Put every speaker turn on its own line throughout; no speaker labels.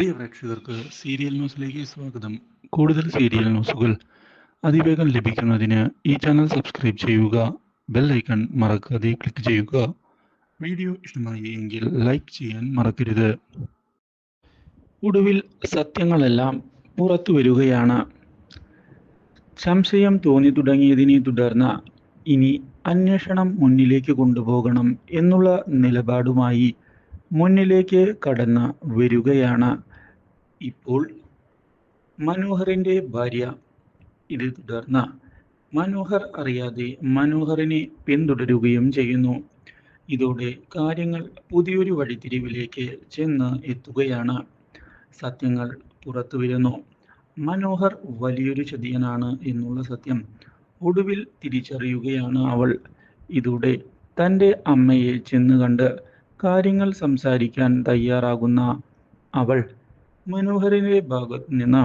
പ്രിയ പ്രേക്ഷകർക്ക് സീരിയൽ ന്യൂസിലേക്ക് സ്വാഗതം. കൂടുതൽ സീരിയൽ ന്യൂസുകൾ അതിവേഗം ലഭിക്കുന്നതിന് ഈ ചാനൽ സബ്സ്ക്രൈബ് ചെയ്യുക. ബെൽ ഐക്കൺ മറക്കാതെ ക്ലിക്ക് ചെയ്യുക. വീഡിയോ ഇഷ്ടമായി എങ്കിൽ ലൈക്ക് ചെയ്യാൻ മറക്കരുത്. ഒടുവിൽ സത്യങ്ങളെല്ലാം പുറത്തു വരികയാണ്. സംശയം തോന്നി തുടങ്ങിയതിനെ തുടർന്ന് ഇനി അന്വേഷണം മുന്നിലേക്ക് കൊണ്ടുപോകണം എന്നുള്ള നിലപാടുമായി മുന്നിലേക്ക് കടന്ന് വരികയാണ് ഇപ്പോൾ മനോഹറിന്റെ ഭാര്യ. ഇത് തുടർന്ന് മനോഹർ അറിയാതെ മനോഹറിനെ പിന്തുടരുകയും ചെയ്യുന്നു. ഇതോടെ കാര്യങ്ങൾ പുതിയൊരു വഴിത്തിരിവിലേക്ക് ചെന്ന് എത്തുകയാണ്. സത്യങ്ങൾ പുറത്തു വരുന്നു. മനോഹർ വലിയൊരു ചതിയനാണ് എന്നുള്ള സത്യം ഒടുവിൽ തിരിച്ചറിയുകയാണ് അവൾ. ഇതോടെ തൻ്റെ അമ്മയെ ചെന്ന് കണ്ട് കാര്യങ്ങൾ സംസാരിക്കാൻ തയ്യാറാകുന്ന അവൾ മനോഹറിന്റെ ഭാഗത്ത് നിന്ന്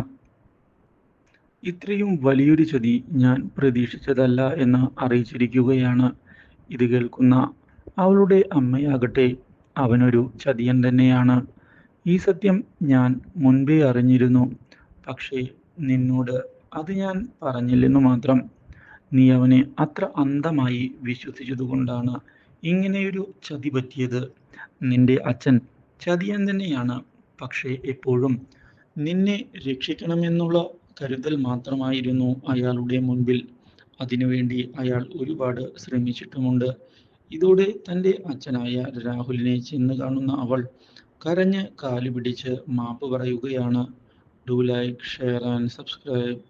ഇത്രയും വലിയൊരു ചതി ഞാൻ പ്രതീക്ഷിച്ചതല്ല എന്ന് അറിയിച്ചിരിക്കുകയാണ്. ഇത് കേൾക്കുന്ന അവളുടെ അമ്മയാകട്ടെ അവനൊരു ചതിയൻ തന്നെയാണ്. ഈ സത്യം ഞാൻ മുൻപേ അറിഞ്ഞിരുന്നു. പക്ഷേ നിന്നോട് അത് ഞാൻ പറഞ്ഞില്ലെന്നു മാത്രം. നീ അവനെ അത്ര അന്ധമായി വിശ്വസിച്ചതുകൊണ്ടാണ് ഇങ്ങനെയൊരു ചതി പറ്റിയത്. നിന്റെ അച്ഛൻ ചതിയൻ തന്നെയാണ്. പക്ഷേ എപ്പോഴും നിന്നെ രക്ഷിക്കണമെന്നുള്ള കരുതൽ മാത്രമായിരുന്നു അയാളുടെ മുൻപിൽ. അതിനുവേണ്ടി അയാൾ ഒരുപാട് ശ്രമിച്ചിട്ടുമുണ്ട്. ഇതോടെ തൻ്റെ അച്ഛനായ രാഹുലിനെ ചെന്ന് കാണുന്ന അവൾ കരഞ്ഞ് കാലുപിടിച്ച് മാപ്പ് പറയുകയാണ്. Do like, share and subscribe.